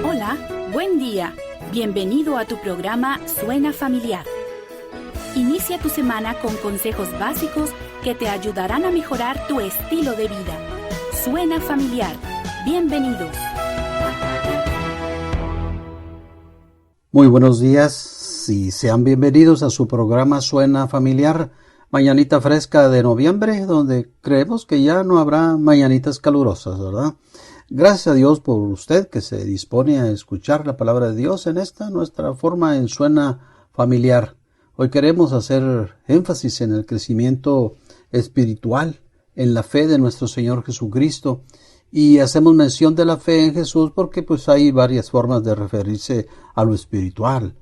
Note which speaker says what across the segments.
Speaker 1: Hola, buen día. Bienvenido a tu programa Suena Familiar. Inicia tu semana con consejos básicos que te ayudarán a mejorar tu estilo de vida. Suena Familiar. Bienvenidos.
Speaker 2: Muy buenos días y sean bienvenidos a su programa Suena Familiar, mañanita fresca de noviembre, donde creemos que ya no habrá mañanitas calurosas, ¿verdad? Gracias a Dios por usted que se dispone a escuchar la palabra de Dios en esta nuestra forma en Suena Familiar. Hoy queremos hacer énfasis en el crecimiento espiritual, en la fe de nuestro Señor Jesucristo. Y hacemos mención de la fe en Jesús porque pues hay varias formas de referirse a lo espiritual,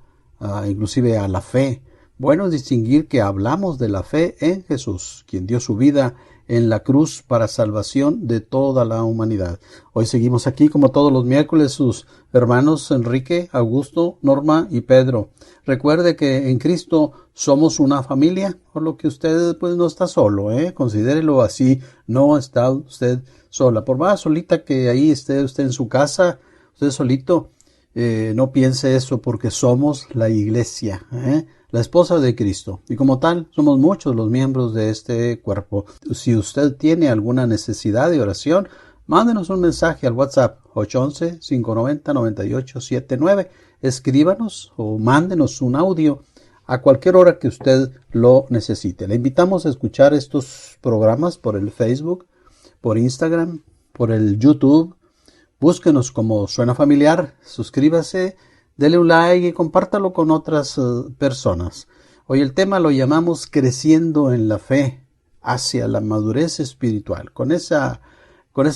Speaker 2: inclusive a la fe. Bueno es distinguir que hablamos de la fe en Jesús, quien dio su vida en la cruz para salvación de toda la humanidad. Hoy seguimos aquí como todos los miércoles sus hermanos Enrique, Augusto, Norma y Pedro. Recuerde que en Cristo somos una familia, por lo que usted pues no está solo, considérelo así, no está usted sola. Por más solita que ahí esté usted en su casa, usted solito, no piense eso porque somos la iglesia, la esposa de Cristo. Y como tal, somos muchos los miembros de este cuerpo. Si usted tiene alguna necesidad de oración, mándenos un mensaje al WhatsApp 811-590-9879. Escríbanos o mándenos un audio a cualquier hora que usted lo necesite. Le invitamos a escuchar estos programas por el Facebook, por Instagram, por el YouTube. Búsquenos como Suena Familiar, suscríbase, dele un like y compártalo con otras personas. Hoy el tema lo llamamos Creciendo en la Fe hacia la madurez espiritual, con esa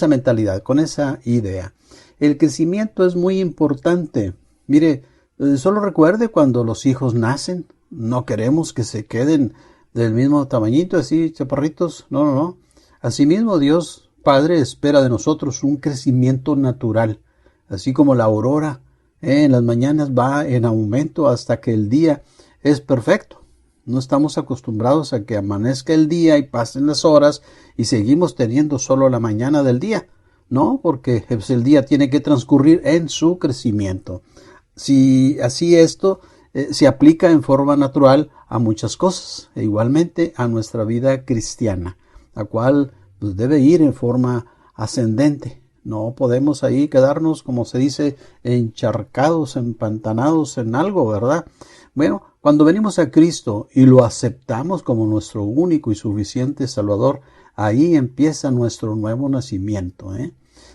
Speaker 2: mentalidad, con esa idea. El crecimiento es muy importante. Mire, solo recuerde cuando los hijos nacen, no queremos que se queden del mismo tamañito, así chaparritos, no. Asimismo Dios Padre espera de nosotros un crecimiento natural, así como la aurora en las mañanas va en aumento hasta que el día es perfecto. No estamos acostumbrados a que amanezca el día y pasen las horas y seguimos teniendo solo la mañana del día. No, porque el día tiene que transcurrir en su crecimiento. Si así esto se aplica en forma natural a muchas cosas, e igualmente a nuestra vida cristiana, la cual pues debe ir en forma ascendente. No podemos ahí quedarnos, como se dice, encharcados, empantanados en algo, ¿verdad? Bueno, cuando venimos a Cristo y lo aceptamos como nuestro único y suficiente Salvador, ahí empieza nuestro nuevo nacimiento,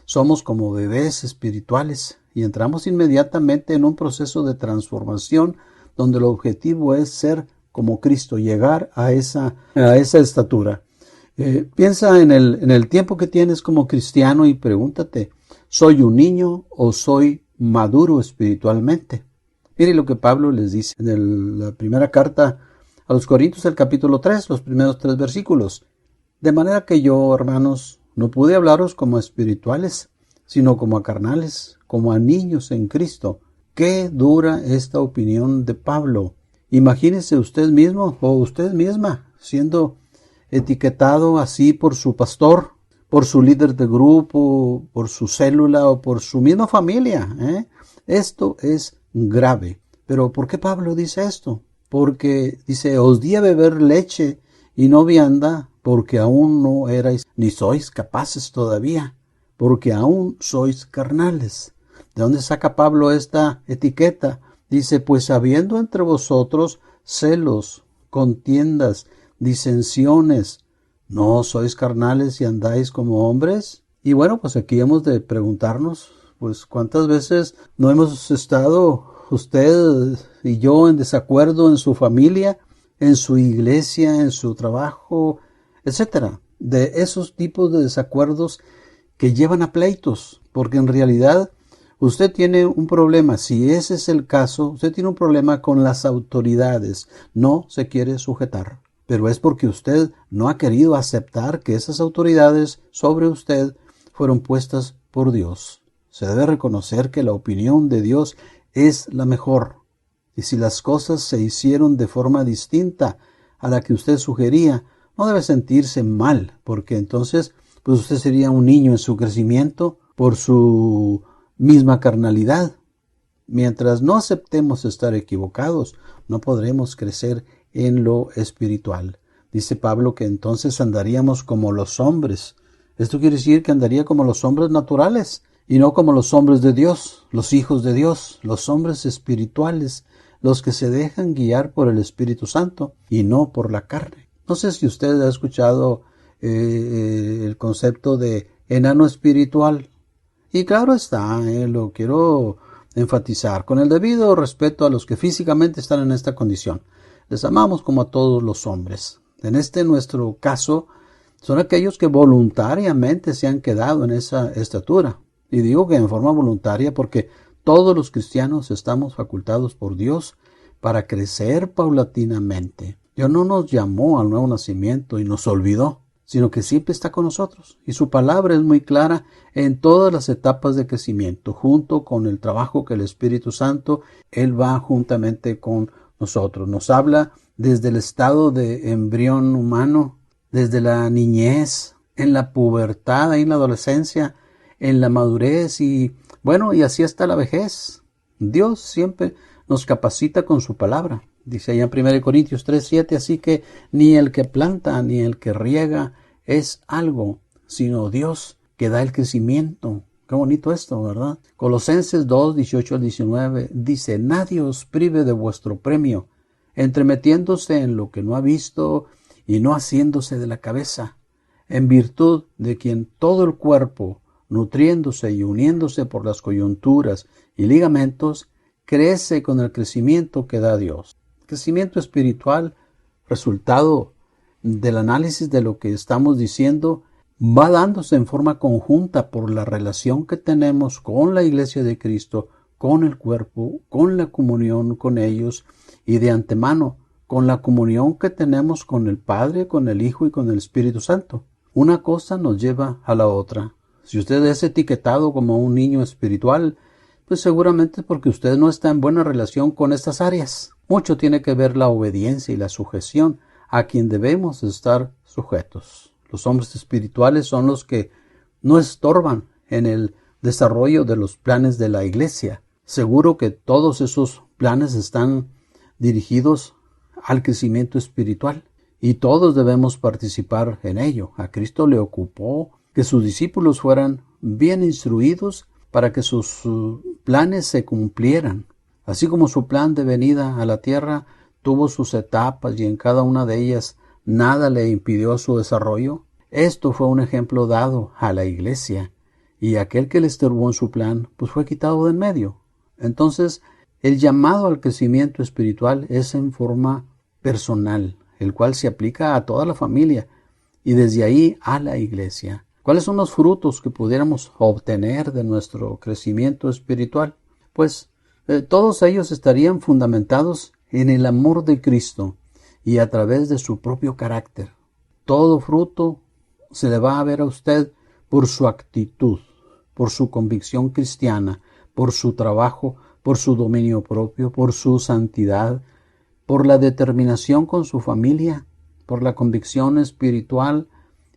Speaker 2: Somos como bebés espirituales y entramos inmediatamente en un proceso de transformación donde el objetivo es ser como Cristo, llegar a esa estatura. Piensa en el tiempo que tienes como cristiano y pregúntate, ¿soy un niño o soy maduro espiritualmente? Mire lo que Pablo les dice en la primera carta a los Corintios, el capítulo 3, los primeros 3 versículos. De manera que yo, hermanos, no pude hablaros como a espirituales, sino como a carnales, como a niños en Cristo. Qué dura esta opinión de Pablo. Imagínese usted mismo o usted misma siendo etiquetado así por su pastor, por su líder de grupo, por su célula o por su misma familia. Esto es grave. Pero ¿por qué Pablo dice esto? Porque dice, os di a beber leche y no vianda, porque aún no erais ni sois capaces todavía, porque aún sois carnales. ¿De dónde saca Pablo esta etiqueta? Dice, pues habiendo entre vosotros celos, contiendas, disensiones, ¿no sois carnales y andáis como hombres? Y bueno, pues aquí hemos de preguntarnos, pues cuántas veces no hemos estado usted y yo en desacuerdo en su familia, en su iglesia, en su trabajo, etcétera. De esos tipos de desacuerdos que llevan a pleitos, porque en realidad usted tiene un problema. Si ese es el caso, usted tiene un problema con las autoridades, no se quiere sujetar. Pero es porque usted no ha querido aceptar que esas autoridades sobre usted fueron puestas por Dios. Se debe reconocer que la opinión de Dios es la mejor. Y si las cosas se hicieron de forma distinta a la que usted sugería, no debe sentirse mal, porque entonces pues usted sería un niño en su crecimiento por su misma carnalidad. Mientras no aceptemos estar equivocados, no podremos crecer en lo espiritual. Dice Pablo que entonces andaríamos como los hombres. Esto quiere decir que andaría como los hombres naturales y no como los hombres de Dios, los hijos de Dios, los hombres espirituales, los que se dejan guiar por el Espíritu Santo y no por la carne. No sé si usted ha escuchado el concepto de enano espiritual. Y claro está, lo quiero enfatizar, con el debido respeto a los que físicamente están en esta condición. Les amamos como a todos los hombres. En nuestro caso, son aquellos que voluntariamente se han quedado en esa estatura. Y digo que en forma voluntaria porque todos los cristianos estamos facultados por Dios para crecer paulatinamente. Dios no nos llamó al nuevo nacimiento y nos olvidó, sino que siempre está con nosotros. Y su palabra es muy clara en todas las etapas de crecimiento, junto con el trabajo que el Espíritu Santo, Él va juntamente con nosotros. Nos habla desde el estado de embrión humano, desde la niñez, en la pubertad, en la adolescencia, en la madurez y así hasta la vejez. Dios siempre nos capacita con su palabra. Dice allá en 1 Corintios 3:7, así que ni el que planta ni el que riega es algo, sino Dios que da el crecimiento. Qué bonito esto, ¿verdad? Colosenses 2:18-19 dice, nadie os prive de vuestro premio, entremetiéndose en lo que no ha visto y no haciéndose de la cabeza, en virtud de quien todo el cuerpo, nutriéndose y uniéndose por las coyunturas y ligamentos, crece con el crecimiento que da Dios. Crecimiento espiritual, resultado del análisis de lo que estamos diciendo, va dándose en forma conjunta por la relación que tenemos con la Iglesia de Cristo, con el cuerpo, con la comunión con ellos y de antemano con la comunión que tenemos con el Padre, con el Hijo y con el Espíritu Santo. Una cosa nos lleva a la otra. Si usted es etiquetado como un niño espiritual, pues seguramente es porque usted no está en buena relación con estas áreas. Mucho tiene que ver la obediencia y la sujeción a quien debemos estar sujetos. Los hombres espirituales son los que no estorban en el desarrollo de los planes de la iglesia. Seguro que todos esos planes están dirigidos al crecimiento espiritual y todos debemos participar en ello. A Cristo le ocupó que sus discípulos fueran bien instruidos para que sus planes se cumplieran. Así como su plan de venida a la tierra tuvo sus etapas y en cada una de ellas nada le impidió su desarrollo, esto fue un ejemplo dado a la iglesia y aquel que le estorbó en su plan pues fue quitado de en medio. Entonces, el llamado al crecimiento espiritual es en forma personal, el cual se aplica a toda la familia y desde ahí a la iglesia. ¿Cuáles son los frutos que pudiéramos obtener de nuestro crecimiento espiritual? Pues todos ellos estarían fundamentados en el amor de Cristo y a través de su propio carácter. Todo fruto se le va a ver a usted por su actitud, por su convicción cristiana, por su trabajo, por su dominio propio, por su santidad, por la determinación con su familia, por la convicción espiritual,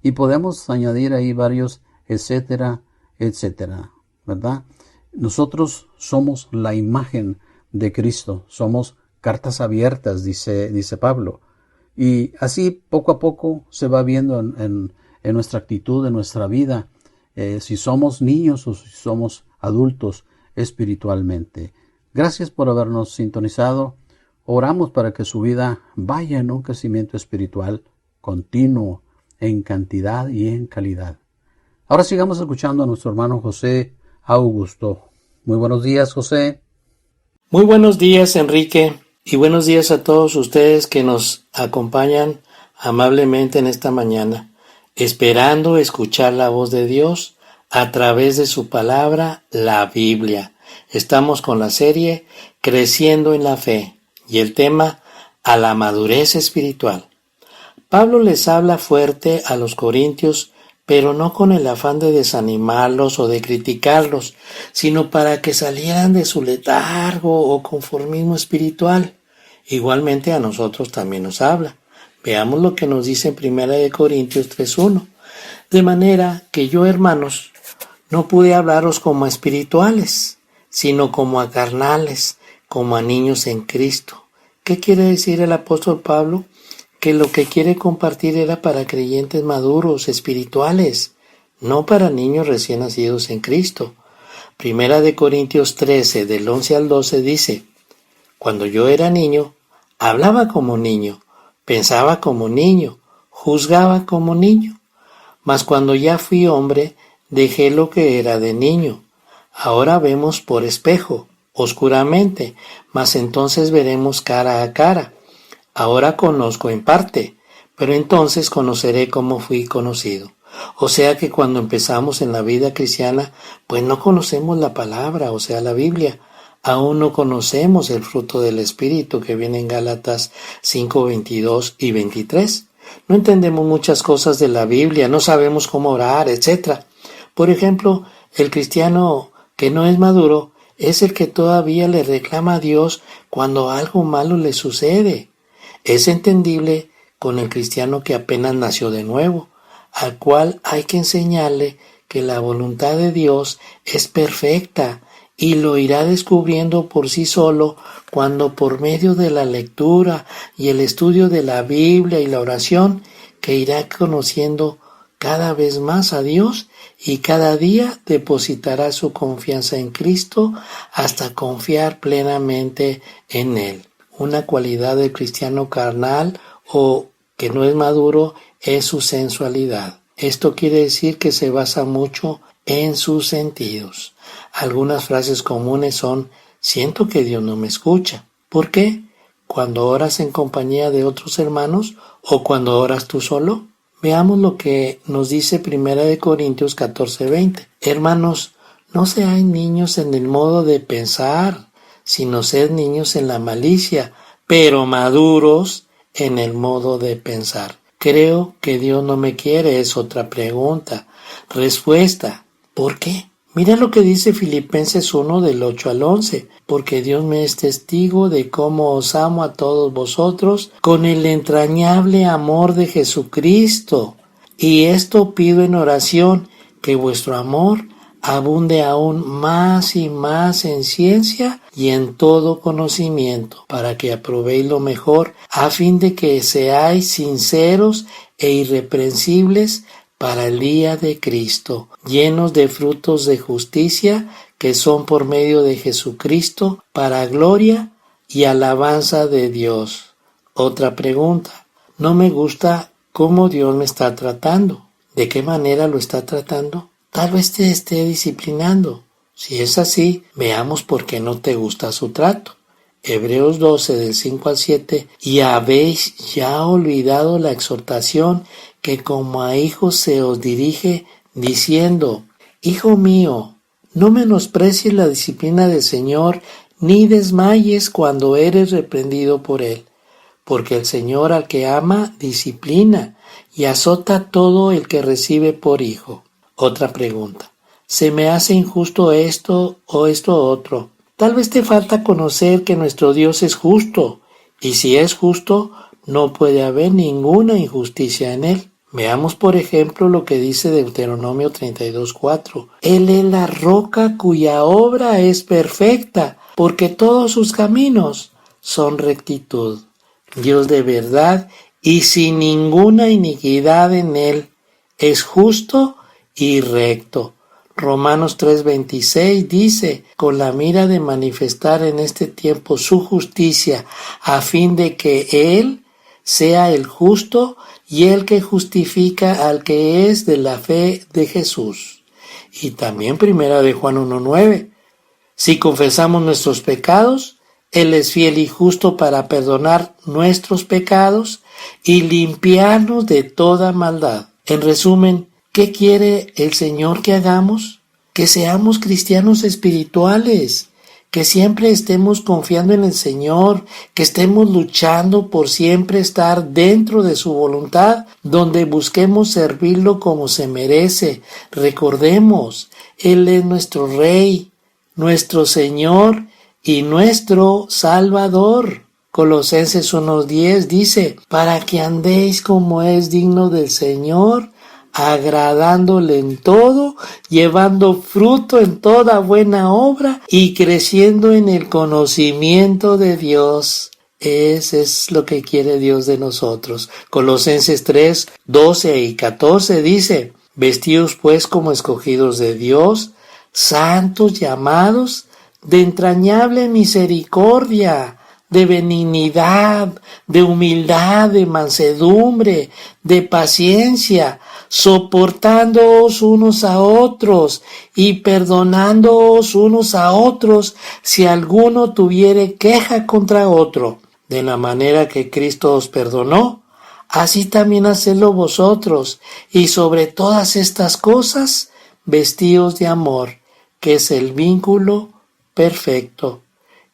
Speaker 2: y podemos añadir ahí varios, etcétera, etcétera, ¿verdad? Nosotros somos la imagen de Cristo, somos cartas abiertas, dice Pablo. Y así poco a poco se va viendo en nuestra actitud, en nuestra vida, si somos niños o si somos adultos espiritualmente. Gracias por habernos sintonizado. Oramos para que su vida vaya en un crecimiento espiritual continuo, en cantidad y en calidad. Ahora sigamos escuchando a nuestro hermano José Augusto. Muy buenos días, José.
Speaker 3: Muy buenos días, Enrique, y buenos días a todos ustedes que nos acompañan amablemente en esta mañana, esperando escuchar la voz de Dios a través de su palabra, la Biblia. Estamos con la serie Creciendo en la Fe y el tema a la madurez espiritual. Pablo les habla fuerte a los corintios, pero no con el afán de desanimarlos o de criticarlos, sino para que salieran de su letargo o conformismo espiritual. Igualmente a nosotros también nos habla. Veamos lo que nos dice en 1 Corintios 3:1. De manera que yo, hermanos, No pude hablaros como a espirituales, sino como a carnales, como a niños en Cristo. ¿Qué quiere decir el apóstol Pablo? Que lo que quiere compartir era para creyentes maduros, espirituales, no para niños recién nacidos en Cristo. Primera de Corintios 13, del 11 al 12 dice: Cuando yo era niño, hablaba como niño, pensaba como niño, juzgaba como niño. Mas cuando ya fui hombre, dejé lo que era de niño. Ahora vemos por espejo, oscuramente, mas entonces veremos cara a cara. Ahora conozco en parte, pero entonces conoceré como fui conocido. O sea que cuando empezamos en la vida cristiana, pues no conocemos la palabra, o sea, la Biblia. Aún no conocemos el fruto del Espíritu que viene en Gálatas 5, 22 y 23. No entendemos muchas cosas de la Biblia, no sabemos cómo orar, etc. Por ejemplo, el cristiano que no es maduro es el que todavía le reclama a Dios cuando algo malo le sucede. Es entendible con el cristiano que apenas nació de nuevo, al cual hay que enseñarle que la voluntad de Dios es perfecta y lo irá descubriendo por sí solo cuando por medio de la lectura y el estudio de la Biblia y la oración, que irá conociendo cada vez más a Dios y cada día depositará su confianza en Cristo hasta confiar plenamente en Él. Una cualidad del cristiano carnal o que no es maduro es su sensualidad. Esto quiere decir que se basa mucho en sus sentidos. Algunas frases comunes son: siento que Dios no me escucha. ¿Por qué? ¿Cuando oras en compañía de otros hermanos o cuando oras tú solo? Veamos lo que nos dice 1 Corintios 14:20. Hermanos, no seáis niños en el modo de pensar, sino sed niños en la malicia, pero maduros en el modo de pensar. Creo que Dios no me quiere, es otra pregunta. Respuesta: ¿por qué? Mira lo que dice Filipenses 1 del 8 al 11. Porque Dios me es testigo de cómo os amo a todos vosotros con el entrañable amor de Jesucristo. Y esto pido en oración, que vuestro amor abunde aún más y más en ciencia y en todo conocimiento, para que aprobéis lo mejor, a fin de que seáis sinceros e irreprensibles para el día de Cristo, llenos de frutos de justicia que son por medio de Jesucristo, para gloria y alabanza de Dios. Otra pregunta: no me gusta cómo Dios me está tratando. ¿De qué manera lo está tratando? Tal vez te esté disciplinando. Si es así, veamos por qué no te gusta su trato. Hebreos 12 del 5 al 7. Y habéis ya olvidado la exhortación que como a hijos se os dirige, diciendo: Hijo mío, no menosprecies la disciplina del Señor, ni desmayes cuando eres reprendido por Él. Porque el Señor al que ama, disciplina, y azota todo el que recibe por hijo. Otra pregunta: ¿se me hace injusto esto o esto otro? Tal vez te falta conocer que nuestro Dios es justo, y si es justo, no puede haber ninguna injusticia en Él. Veamos por ejemplo lo que dice Deuteronomio 32:4. Él es la roca cuya obra es perfecta, porque todos sus caminos son rectitud. Dios de verdad y sin ninguna iniquidad en Él, es justo y recto. Romanos 3:26 dice: con la mira de manifestar en este tiempo su justicia, a fin de que Él sea el justo y el que justifica al que es de la fe de Jesús. Y también 1 Juan 1:9. Si confesamos nuestros pecados, Él es fiel y justo para perdonar nuestros pecados y limpiarnos de toda maldad. En resumen, ¿qué quiere el Señor que hagamos? Que seamos cristianos espirituales, que siempre estemos confiando en el Señor, que estemos luchando por siempre estar dentro de su voluntad, donde busquemos servirlo como se merece. Recordemos, Él es nuestro Rey, nuestro Señor y nuestro Salvador. Colosenses 1:10 dice: para que andéis como es digno del Señor, agradándole en todo, llevando fruto en toda buena obra y creciendo en el conocimiento de Dios. Ese es lo que quiere Dios de nosotros. Colosenses 3, 12 y 14 dice: Vestíos pues como escogidos de Dios, santos y amados, de entrañable misericordia, de benignidad, de humildad, de mansedumbre, de paciencia, soportándoos unos a otros y perdonándoos unos a otros si alguno tuviere queja contra otro. De la manera que Cristo os perdonó, así también hacedlo vosotros, y sobre todas estas cosas, vestíos de amor, que es el vínculo perfecto.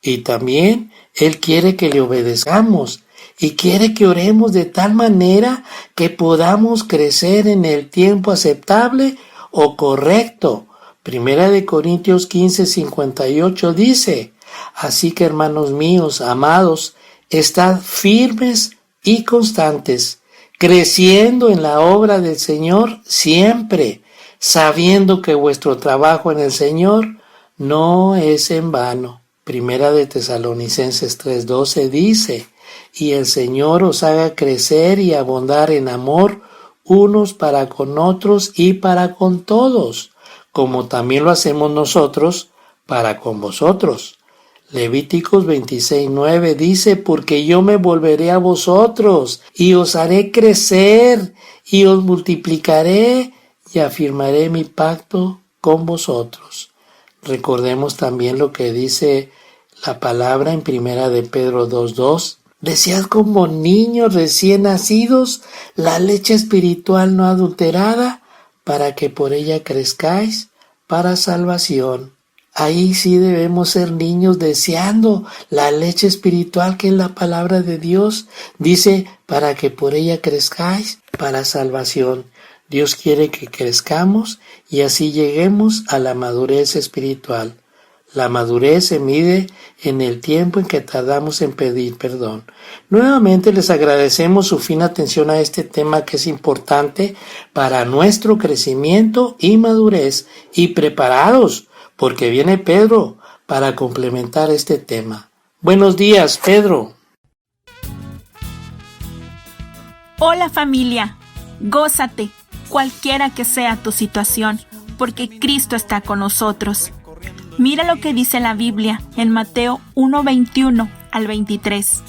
Speaker 3: Y también Él quiere que le obedezcamos y quiere que oremos de tal manera que podamos crecer en el tiempo aceptable o correcto. Primera de Corintios 15, 58 dice: Así que, hermanos míos, amados, estad firmes y constantes, creciendo en la obra del Señor siempre, sabiendo que vuestro trabajo en el Señor no es en vano. Primera de Tesalonicenses 3:12 dice: Y el Señor os haga crecer y abundar en amor unos para con otros y para con todos, como también lo hacemos nosotros para con vosotros. Levíticos 26:9 dice: Porque yo me volveré a vosotros, y os haré crecer, y os multiplicaré, y afirmaré mi pacto con vosotros. Recordemos también lo que dice la palabra en Primera de Pedro 2:2. Desead como niños recién nacidos la leche espiritual no adulterada, para que por ella crezcáis para salvación. Ahí sí debemos ser niños deseando la leche espiritual, que es la palabra de Dios. Dice: para que por ella crezcáis para salvación. Dios quiere que crezcamos y así lleguemos a la madurez espiritual. La madurez se mide en el tiempo en que tardamos en pedir perdón. Nuevamente les agradecemos su fina atención a este tema que es importante para nuestro crecimiento y madurez, y preparados porque viene Pedro para complementar este tema. Buenos días, Pedro.
Speaker 4: Hola familia, gózate, cualquiera que sea tu situación, porque Cristo está con nosotros. Mira lo que dice la Biblia en Mateo 1:21 al 23.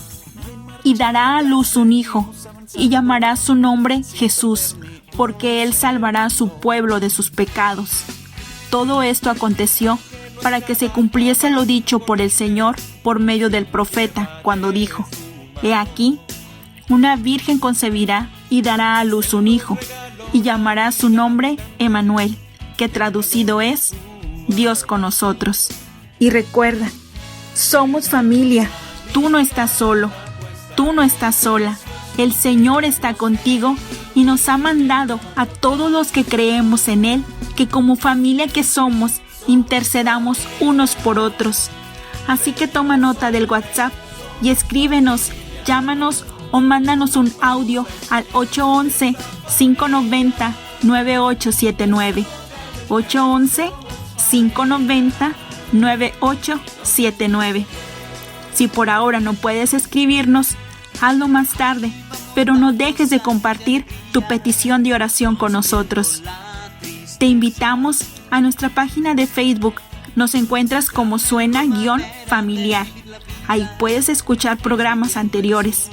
Speaker 4: Y dará a luz un hijo, y llamará su nombre Jesús, porque él salvará a su pueblo de sus pecados. Todo esto aconteció para que se cumpliese lo dicho por el Señor por medio del profeta, cuando dijo: He aquí, una virgen concebirá y dará a luz un hijo, y llamará su nombre Emmanuel, que traducido es Dios con nosotros. Y recuerda, somos familia, tú no estás solo, tú no estás sola. El Señor está contigo y nos ha mandado a todos los que creemos en Él que como familia que somos, intercedamos unos por otros. Así que toma nota del WhatsApp y escríbenos, llámanos o mándanos un audio al 811-590-9879. 811-590-9879. Si por ahora no puedes escribirnos, hazlo más tarde, pero no dejes de compartir tu petición de oración con nosotros. Te invitamos a nuestra página de Facebook. Nos encuentras como Suena-Familiar. Ahí puedes escuchar programas anteriores.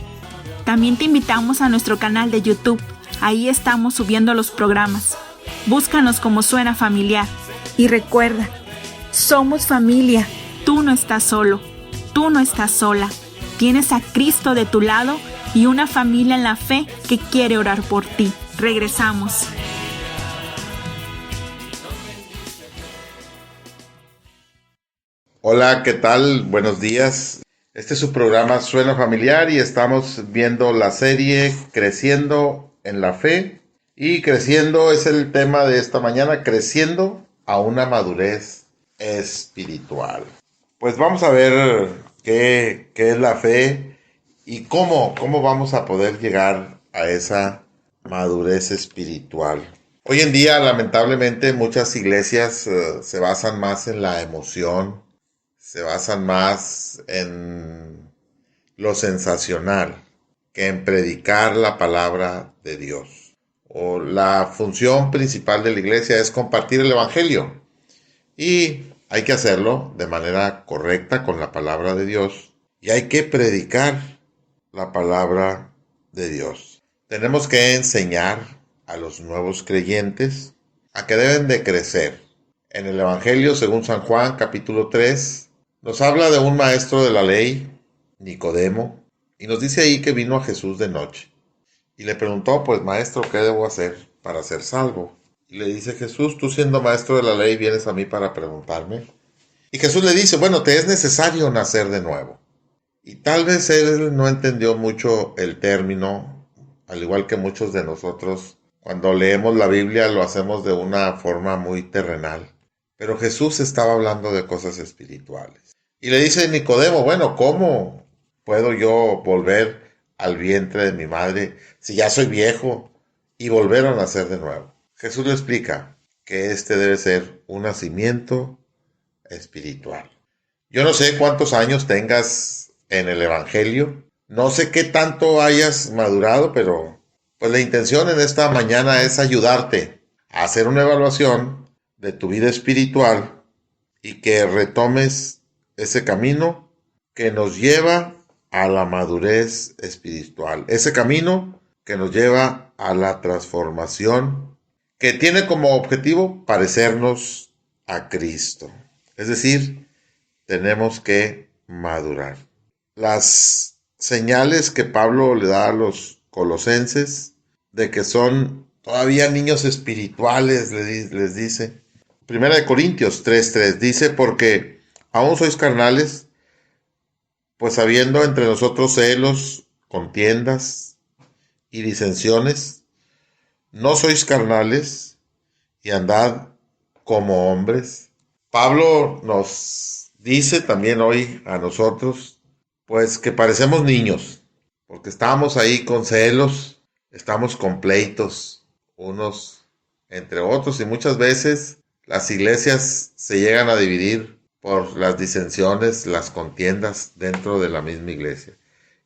Speaker 4: También te invitamos a nuestro canal de YouTube. Ahí estamos subiendo los programas. Búscanos como Suena Familiar. Y recuerda, somos familia. Tú no estás solo. Tú no estás sola. Tienes a Cristo de tu lado y una familia en la fe que quiere orar por ti. Regresamos.
Speaker 5: Hola, ¿qué tal? Buenos días. Este es su programa Suena Familiar y estamos viendo la serie Creciendo en la Fe. Y creciendo es el tema de esta mañana, creciendo a una madurez espiritual. Pues vamos a ver qué es la fe y cómo vamos a poder llegar a esa madurez espiritual. Hoy en día, lamentablemente, muchas iglesias se basan más en la emoción, se basan más en lo sensacional que en predicar la palabra de Dios. O la función principal de la iglesia es compartir el evangelio. Y hay que hacerlo de manera correcta con la palabra de Dios. Y hay que predicar la palabra de Dios. Tenemos que enseñar a los nuevos creyentes a que deben de crecer. En el Evangelio, según San Juan, capítulo 3, nos habla de un maestro de la ley, Nicodemo, y nos dice ahí que vino a Jesús de noche. Y le preguntó, pues, maestro, ¿qué debo hacer para ser salvo? Y le dice Jesús, tú siendo maestro de la ley, vienes a mí para preguntarme. Y Jesús le dice, bueno, te es necesario nacer de nuevo. Y tal vez él no entendió mucho el término, al igual que muchos de nosotros. Cuando leemos la Biblia lo hacemos de una forma muy terrenal. Pero Jesús estaba hablando de cosas espirituales. Y le dice Nicodemo, bueno, ¿cómo puedo yo volver al vientre de mi madre si ya soy viejo y volver a nacer de nuevo? Jesús le explica que este debe ser un nacimiento espiritual. Yo no sé cuántos años tengas en el Evangelio, no sé qué tanto hayas madurado, pero pues la intención en esta mañana es ayudarte a hacer una evaluación de tu vida espiritual y que retomes ese camino que nos lleva a la madurez espiritual, ese camino que nos lleva a la transformación, que tiene como objetivo parecernos a Cristo. Es decir, tenemos que madurar. Las señales que Pablo le da a los colosenses de que son todavía niños espirituales, les dice. Primera de Corintios 3:3 dice, porque aún sois carnales, pues habiendo entre nosotros celos, contiendas y disensiones, no sois carnales y andad como hombres. Pablo nos dice también hoy a nosotros, pues que parecemos niños, porque estamos ahí con celos, estamos con pleitos unos entre otros y muchas veces las iglesias se llegan a dividir por las disensiones, las contiendas dentro de la misma iglesia.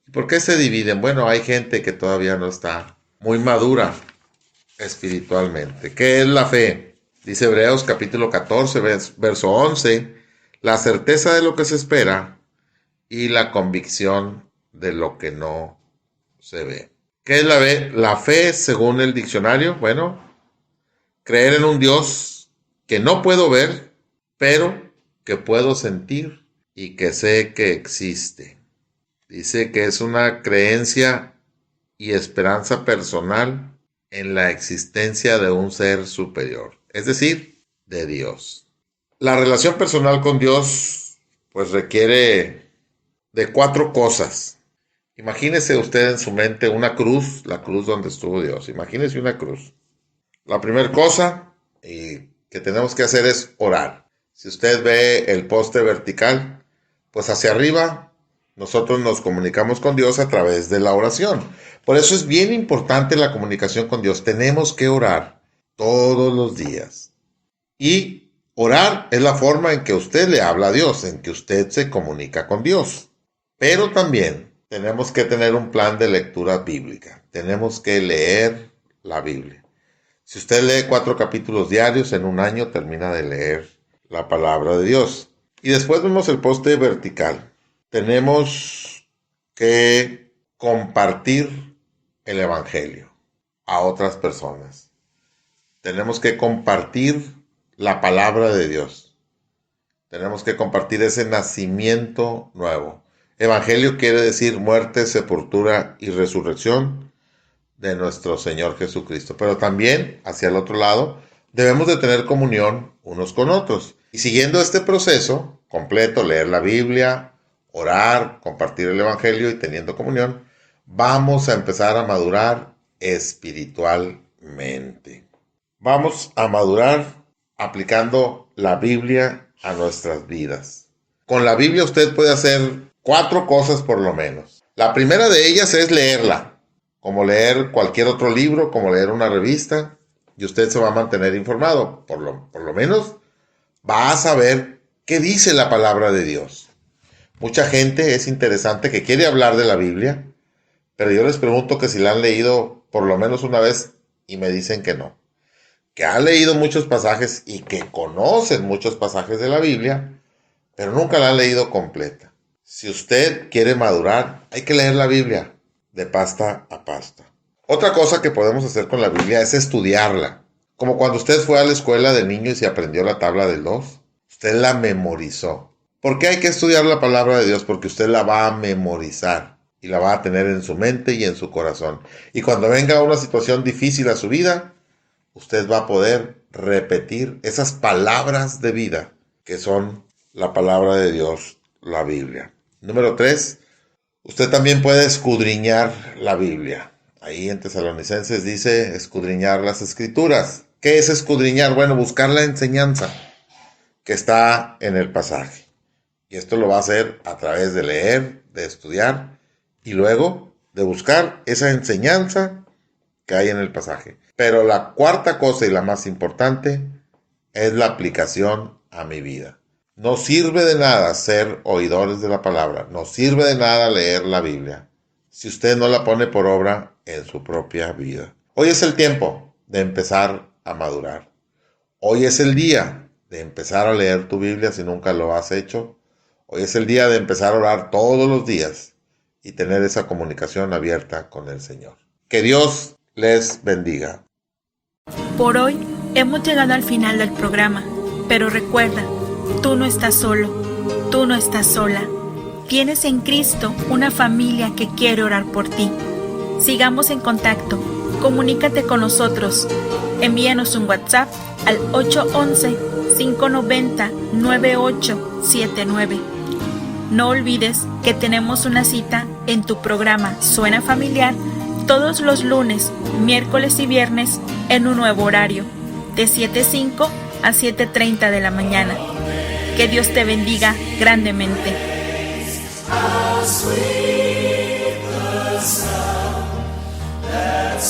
Speaker 5: ¿Y por qué se dividen? Bueno, hay gente que todavía no está muy madura espiritualmente. ¿Qué es la fe? Dice Hebreos capítulo 14, verso 11, la certeza de lo que se espera y la convicción de lo que no se ve. ¿Qué es la fe? La fe, según el diccionario, bueno, creer en un Dios que no puedo ver, pero que puedo sentir y que sé que existe. Dice que es una creencia y esperanza personal en la existencia de un ser superior, es decir, de Dios. La relación personal con Dios, pues requiere de 4 cosas. Imagínese usted en su mente una cruz, la cruz donde estuvo Dios. Imagínese una cruz. La primera cosa que tenemos que hacer es orar. Si usted ve el poste vertical, pues hacia arriba nosotros nos comunicamos con Dios a través de la oración. Por eso es bien importante la comunicación con Dios. Tenemos que orar todos los días. Y orar es la forma en que usted le habla a Dios, en que usted se comunica con Dios. Pero también tenemos que tener un plan de lectura bíblica. Tenemos que leer la Biblia. Si usted lee 4 capítulos diarios, en un año termina de leer la palabra de Dios. Y después vemos el poste vertical. Tenemos que compartir el evangelio a otras personas. Tenemos que compartir la palabra de Dios. Tenemos que compartir ese nacimiento nuevo. Evangelio quiere decir muerte, sepultura y resurrección de nuestro Señor Jesucristo. Pero también, hacia el otro lado, debemos de tener comunión unos con otros. Y siguiendo este proceso completo, leer la Biblia, orar, compartir el Evangelio y teniendo comunión, vamos a empezar a madurar espiritualmente. Vamos a madurar aplicando la Biblia a nuestras vidas. Con la Biblia usted puede hacer 4 cosas por lo menos. La primera de ellas es leerla, como leer cualquier otro libro, como leer una revista. y usted se va a mantener informado. Por lo menos va a saber qué dice la palabra de Dios. Mucha gente es interesante que quiere hablar de la Biblia, pero yo les pregunto que si la han leído por lo menos una vez y me dicen que no. Que han leído muchos pasajes y que conocen muchos pasajes de la Biblia, pero nunca la han leído completa. Si usted quiere madurar, hay que leer la Biblia de pasta a pasta. Otra cosa que podemos hacer con la Biblia es estudiarla. Como cuando usted fue a la escuela de niño y se aprendió la tabla del 2, usted la memorizó. ¿Por qué hay que estudiar la palabra de Dios? Porque usted la va a memorizar y la va a tener en su mente y en su corazón. Y cuando venga una situación difícil a su vida, usted va a poder repetir esas palabras de vida que son la palabra de Dios, la Biblia. Número 3, usted también puede escudriñar la Biblia. Ahí en Tesalonicenses dice escudriñar las Escrituras. ¿Qué es escudriñar? Bueno, buscar la enseñanza que está en el pasaje. Y esto lo va a hacer a través de leer, de estudiar y luego de buscar esa enseñanza que hay en el pasaje. Pero la cuarta cosa y la más importante es la aplicación a mi vida. No sirve de nada ser oidores de la palabra, no sirve de nada leer la Biblia si usted no la pone por obra en su propia vida. Hoy es el tiempo de empezar a madurar. Hoy es el día de empezar a leer tu Biblia si nunca lo has hecho. Hoy es el día de empezar a orar todos los días y tener esa comunicación abierta con el Señor. Que Dios les bendiga.
Speaker 4: Por hoy hemos llegado al final del programa, pero recuerda, tú no estás solo, tú no estás sola. Tienes en Cristo una familia que quiere orar por ti. Sigamos en contacto, comunícate con nosotros. Envíanos un WhatsApp al 811-590-9879. No olvides que tenemos una cita en tu programa Suena Familiar todos los lunes, miércoles y viernes en un nuevo horario, de 7:05 a 7:30 de la mañana. Que Dios te bendiga grandemente. How sweet the sound that